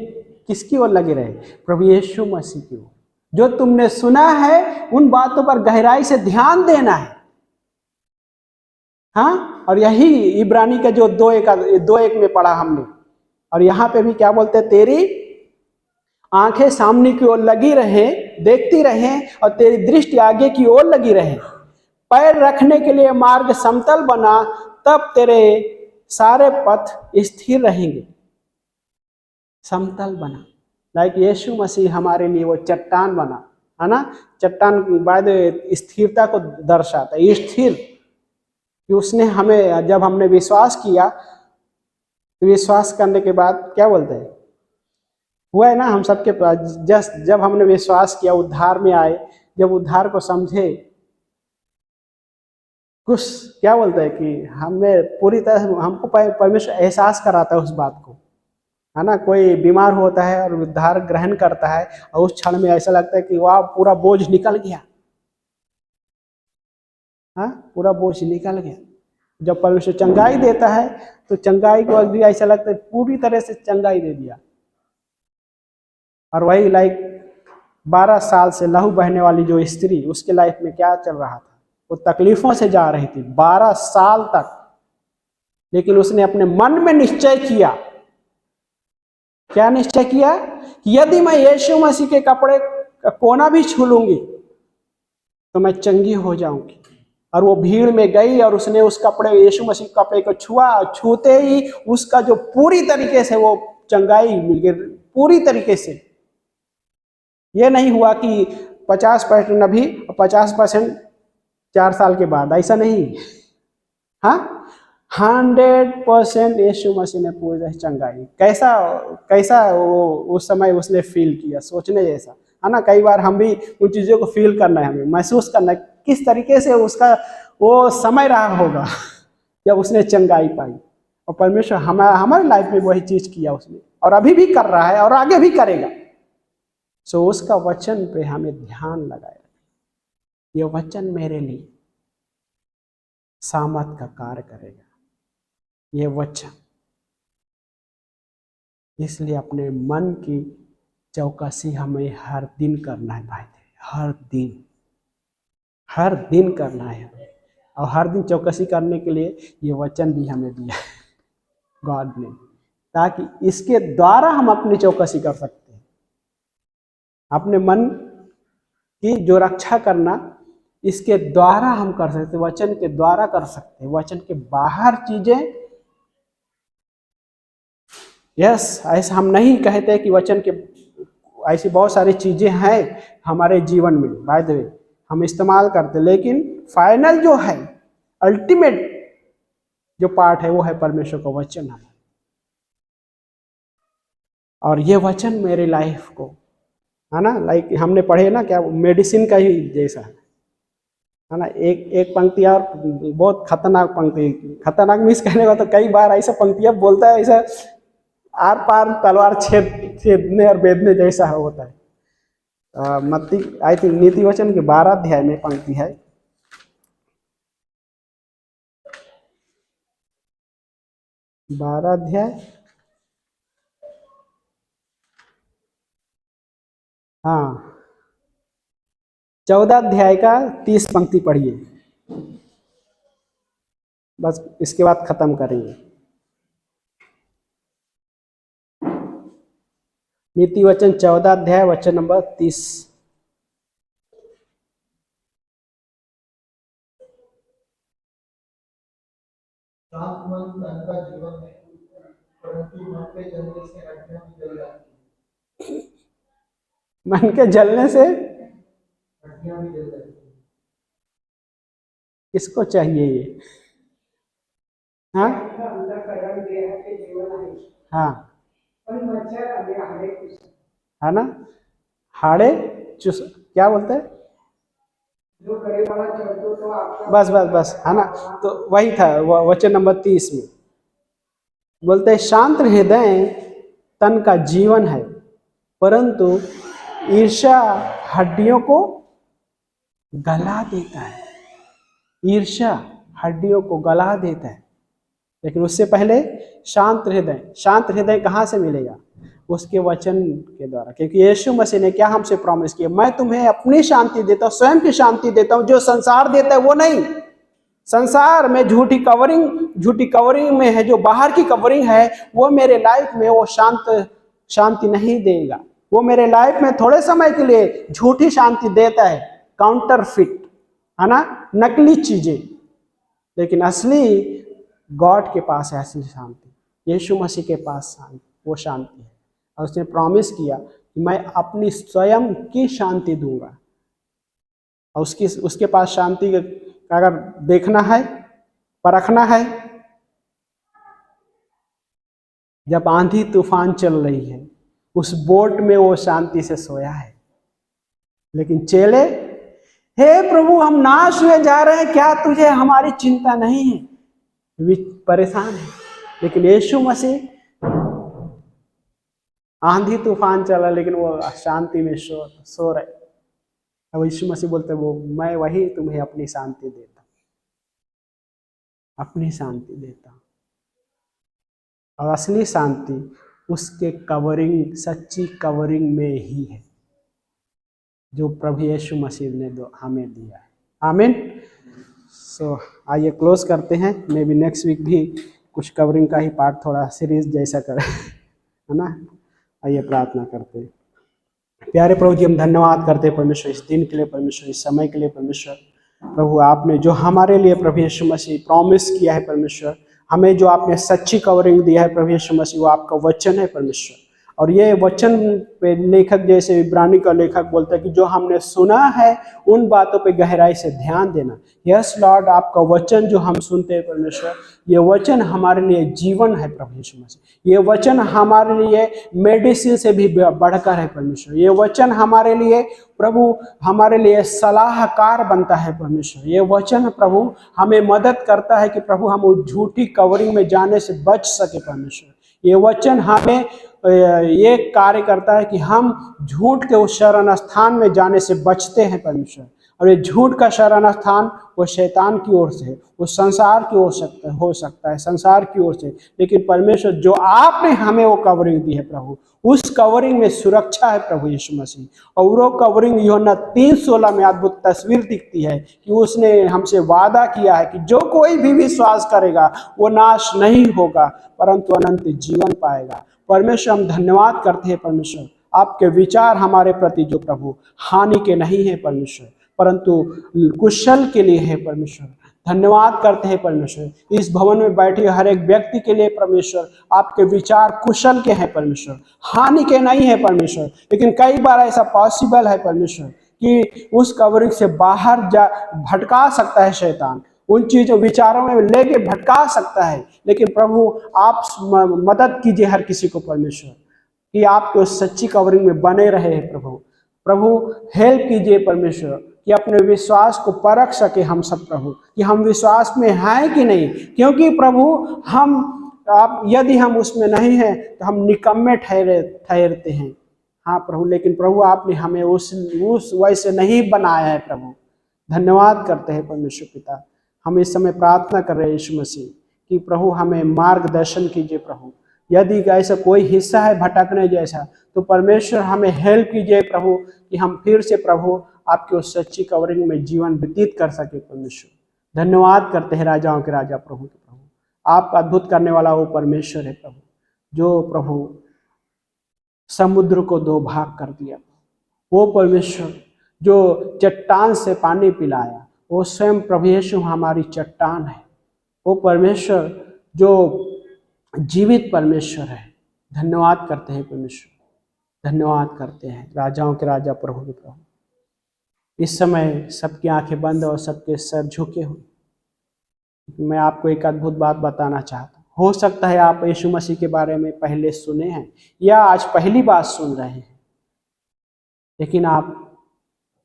किसकी ओर लगे रहे? प्रभु यीशु मसीह की ओर। जो तुमने सुना है उन बातों पर गहराई से ध्यान देना है। हाँ, और यही इब्रानी का जो 2:1 में पढ़ा हमने। और यहाँ पे भी क्या बोलते हैं, तेरी आंखें सामने की ओर लगी रहे, देखती रहे, और तेरी दृष्टि आगे की ओर लगी रहे। पैर रखने के लिए मार्ग समतल बना, तब तेरे सारे पथ स्थिर रहेंगे। समतल बना, लाइक यीशु मसीह हमारे लिए वो चट्टान बना, है ना। चट्टान बाद स्थिरता को दर्शाता है, स्थिर, कि उसने हमें, जब हमने विश्वास किया, तो विश्वास करने के बाद क्या बोलते हैं, हुआ है ना हम सबके पास। जब हमने विश्वास किया, उद्धार में आए, जब उद्धार को समझे, कुछ क्या बोलते हैं कि हमें पूरी तरह हमको परमेश्वर एहसास कराता है उस बात को, है ना। कोई बीमार होता है और उद्धार ग्रहण करता है, और उस क्षण में ऐसा लगता है कि वाह, पूरा बोझ निकल गया। हाँ, पूरा बोझ निकल गया। जब परमेश्वर चंगाई देता है, तो चंगाई को भी ऐसा लगता है पूरी तरह से चंगाई दे दिया। और वही लाइक 12 साल से लहू बहने वाली जो स्त्री, उसके लाइफ में क्या चल रहा था, वो तकलीफों से जा रही थी 12 साल तक। लेकिन उसने अपने मन में निश्चय किया, क्या निश्चय किया, कि यदि मैं यीशु मसीह के कपड़े का कोना भी छू लूंगी तो मैं चंगी हो जाऊंगी। और वो भीड़ में गई और उसने उस कपड़े, यीशु मसीह के कपड़े को छुआ। छूते ही उसका जो पूरी तरीके से वो चंगाई मिल गई, पूरी तरीके से। ये नहीं हुआ कि 50% अभी और 50% 4 साल के बाद, ऐसा नहीं। हाँ, 100% यीशु मसीह ने पूरी चंगाई। कैसा कैसा वो उस समय उसने फील किया, सोचने जैसा, है ना। कई बार हम भी उन चीज़ों को फील करना है, हमें महसूस करना है, किस तरीके से उसका वो समय रहा होगा जब उसने चंगाई पाई। और परमेश्वर हमारे लाइफ में वही चीज़ किया उसने, और अभी भी कर रहा है और आगे भी करेगा। सो उसका वचन पे हमें ध्यान लगाए। ये वचन मेरे लिए सामर्थ का कार्य करेगा, ये वचन। इसलिए अपने मन की चौकसी हमें हर दिन करना है भाई, हर दिन करना है। और हर दिन चौकसी करने के लिए ये वचन भी हमें दिया है गॉड ने, ताकि इसके द्वारा हम अपनी चौकसी कर सकते हैं। अपने मन की जो रक्षा करना, इसके द्वारा हम कर सकते हैं, वचन के द्वारा कर सकते हैं। वचन के बाहर चीजें, यस, ऐसा हम नहीं कहते कि वचन के ऐसी बहुत सारी चीजें हैं हमारे जीवन में, बाय द वे हम इस्तेमाल करते, लेकिन फाइनल जो है, अल्टीमेट जो पार्ट है, वो है परमेश्वर का वचन है। और ये वचन मेरे लाइफ को, है ना, लाइक हमने पढ़े ना, क्या मेडिसिन का ही जैसा है ना। एक पंक्ति और बहुत खतरनाक पंक्ति, खतरनाक मिस कहने का तो कई बार ऐसा पंक्तियां बोलता है, ऐसा आर पार तलवार छेदने और बेदने जैसा होता है। मत्ती, आई थिंक नीति वचन के 12 अध्याय में पंक्ति है, 12 अध्याय, हाँ, 14 अध्याय का 30 पंक्ति पढ़िए, बस इसके बाद खत्म करेंगे। नीति वचन 14 अध्याय वचन नंबर 30।
शांत मन तन का जीवन है, परंतु मन के जलने से हड्डियां भी जल जाती हैं।
मन के जलने से
हड्डियां भी जल जाती हैं।
किसको चाहिए ये? हाँ
अंतःकरण देह के जीवन आहे,
हाँ,
पण मच्छर आणि हाडे कुस
है ना, हाड़े चुस, क्या बोलते हैं,
जो करे वाला चढ़तो तो आपका
बस बस बस, है ना। तो वही था वचन नंबर 30 में बोलते हैं शांत हृदय तन का जीवन है, परंतु ईर्ष्या हड्डियों को गला देता है। ईर्ष्या हड्डियों को गला देता है। लेकिन उससे पहले शांत हृदय कहाँ से मिलेगा? उसके वचन के द्वारा, क्योंकि यीशु मसीह ने क्या हमसे प्रॉमिस किया, मैं तुम्हें अपनी शांति देता हूँ, स्वयं की शांति देता हूँ, जो संसार देता है वो नहीं। संसार में झूठी कवरिंग में है, जो बाहर की कवरिंग है वो मेरे लाइफ में वो शांति नहीं देगा। वो मेरे लाइफ में थोड़े समय के लिए झूठी शांति देता है, काउंटरफिट, है ना, नकली चीजें। लेकिन असली गॉड के पास है असली शांति, यीशु मसीह के पास वो शांति है। और उसने प्रॉमिस किया कि मैं अपनी स्वयं की शांति दूंगा। और उसके पास शांति का अगर देखना है, परखना है, जब आंधी तूफान चल रही है उस बोट में वो शांति से सोया है। लेकिन चेले, हे प्रभु हम नाश हुए जा रहे हैं, क्या तुझे हमारी चिंता नहीं है? परेशान है। लेकिन यीशु मसीह, आंधी तूफान चला लेकिन वो शांति में सो रहे। अब यीशु मसीह बोलते वो मैं वही तुम्हें अपनी शांति देता, अपनी शांति देता। और असली शांति उसके कवरिंग, सच्ची कवरिंग में ही है, जो प्रभु यीशु मसीह ने हमें दिया है। आमीन। सो आइए क्लोज करते हैं। मे बी नेक्स्ट वीक भी कुछ कवरिंग का ही पार्ट थोड़ा सीरीज जैसा करें, है ना। आइए प्रार्थना करते हैं। प्यारे प्रभु जी, हम धन्यवाद करते हैं परमेश्वर इस दिन के लिए, परमेश्वर इस समय के लिए। परमेश्वर प्रभु आपने जो हमारे लिए प्रभु यीशु मसीह प्रॉमिस किया है, परमेश्वर हमें जो आपने सच्ची कवरिंग दिया है प्रभु यीशु मसीह, वो आपका वचन है परमेश्वर। और ये वचन पे लेखक, जैसे इब्रानी का लेखक बोलता है कि जो हमने सुना है उन बातों पे गहराई से ध्यान देना। यस लॉर्ड, आपका वचन जो हम सुनते हैं परमेश्वर, ये वचन हमारे लिए जीवन है प्रभु यीशु मसीह। ये वचन हमारे लिए मेडिसिन से भी बढ़कर है परमेश्वर। ये वचन हमारे लिए प्रभु, हमारे लिए सलाहकार बनता है परमेश्वर। ये वचन प्रभु हमें मदद करता है कि प्रभु हम उस झूठी कवरिंग में जाने से बच सके परमेश्वर। ये वचन हमें ये कार्य करता है कि हम झूठ के उस शरण स्थान में जाने से बचते हैं परमेश्वर। और ये झूठ का शरण स्थान वो शैतान की ओर से, वो संसार की ओर हो सकता है, संसार की ओर से। लेकिन परमेश्वर जो आपने हमें वो कवरिंग दी है प्रभु, उस कवरिंग में सुरक्षा है प्रभु यीशु मसीह। और वो कवरिंग यूहन्ना 3:16 में अद्भुत तस्वीर दिखती है कि उसने हमसे वादा किया है कि जो कोई भी विश्वास करेगा वो नाश नहीं होगा परंतु अनंत जीवन पाएगा। परमेश्वर हम धन्यवाद करते हैं परमेश्वर, आपके विचार हमारे प्रति जो प्रभु हानि के नहीं है परमेश्वर, परंतु कुशल के लिए है परमेश्वर। धन्यवाद करते हैं परमेश्वर इस भवन में बैठे हर एक व्यक्ति के लिए परमेश्वर, आपके विचार कुशल के हैं परमेश्वर, हानि के नहीं है परमेश्वर। लेकिन कई बार ऐसा पॉसिबल है परमेश्वर कि उस कवरिंग से बाहर जा भटका सकता है शैतान, उन चीजों विचारों में लेके भटका सकता है। लेकिन प्रभु आप मदद कीजिए हर किसी को परमेश्वर, कि आपको सच्ची कवरिंग में बने रहे हैं प्रभु हेल्प कीजिए परमेश्वर, कि अपने विश्वास को परख सके हम सब प्रभु, कि हम विश्वास में हैं कि नहीं। क्योंकि प्रभु यदि हम उसमें नहीं हैं तो हम निकम्मे ठहरते हैं। हाँ प्रभु, लेकिन प्रभु आपने हमें उस वैसे नहीं बनाया है प्रभु। धन्यवाद करते हैं परमेश्वर पिता। हम इस समय प्रार्थना कर रहे हैं यीशु मसीह कि प्रभु हमें मार्गदर्शन कीजिए प्रभु। यदि ऐसा कोई हिस्सा है भटकने जैसा तो परमेश्वर हमें हेल्प कीजिए प्रभु, कि हम फिर से प्रभु आपकी उस सच्ची कवरिंग में जीवन व्यतीत कर सके परमेश्वर। धन्यवाद करते हैं राजाओं के राजा प्रभु के प्रभु, आपका अद्भुत करने वाला वो परमेश्वर है प्रभु, जो प्रभु समुद्र को दो भाग कर दिया, वो परमेश्वर जो चट्टान से पानी पिलाया, वो स्वयं प्रभु यीशु हमारी चट्टान है, वो परमेश्वर जो जीवित परमेश्वर है। धन्यवाद करते हैं परमेश्वर, धन्यवाद करते हैं राजाओं के राजा प्रभु के प्रभु। इस समय सबकी आंखें बंद और सबके सर झुके हुए मैं आपको एक अद्भुत बात बताना चाहता हूँ। हो सकता है आप यीशु मसीह के बारे में पहले सुने हैं या आज पहली बार सुन रहे हैं, लेकिन आप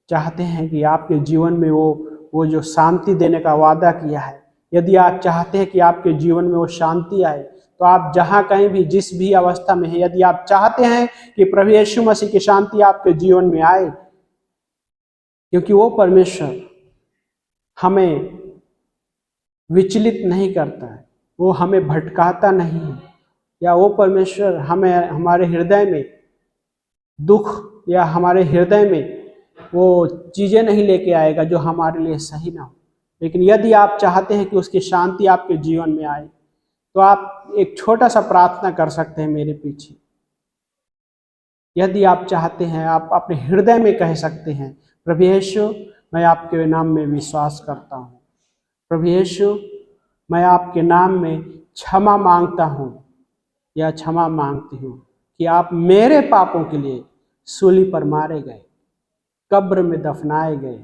चाहते हैं कि आपके जीवन में वो जो शांति देने का वादा किया है, यदि आप चाहते हैं कि आपके जीवन में वो शांति आए, तो आप जहाँ कहीं भी जिस भी अवस्था में है, यदि आप चाहते हैं कि प्रभु यीशु मसीह की शांति आपके जीवन में आए, क्योंकि वो परमेश्वर हमें विचलित नहीं करता है, वो हमें भटकाता नहीं है, या वो परमेश्वर हमें हमारे हृदय में दुख या हमारे हृदय में वो चीज़ें नहीं लेके आएगा जो हमारे लिए सही ना हो। लेकिन यदि आप चाहते हैं कि उसकी शांति आपके जीवन में आए, तो आप एक छोटा सा प्रार्थना कर सकते हैं मेरे पीछे। यदि आप चाहते हैं, आप अपने हृदय में कह सकते हैं, प्रभु यीशु मैं आपके नाम में विश्वास करता हूँ, प्रभु यीशु मैं आपके नाम में क्षमा मांगता हूँ या क्षमा मांगती हूँ कि आप मेरे पापों के लिए सूली पर मारे गए, कब्र में दफनाए गए,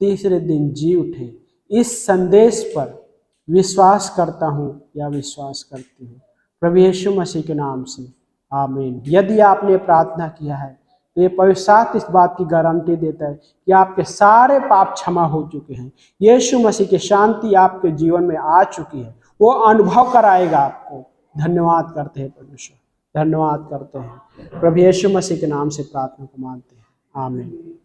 तीसरे दिन जी उठे। इस संदेश पर विश्वास करता हूँ या विश्वास करती हूँ, प्रभु यीशु मसीह के नाम से, आमीन। यदि आपने प्रार्थना किया है तो ये पवित्र शास्त्र इस बात की गारंटी देता है कि आपके सारे पाप क्षमा हो चुके हैं। यीशु मसीह की शांति आपके जीवन में आ चुकी है, वो अनुभव कराएगा आपको। धन्यवाद करते हैं परमेश्वर, धन्यवाद करते हैं। प्रभु यीशु मसीह के नाम से प्रार्थना को मानते हैं, आमीन।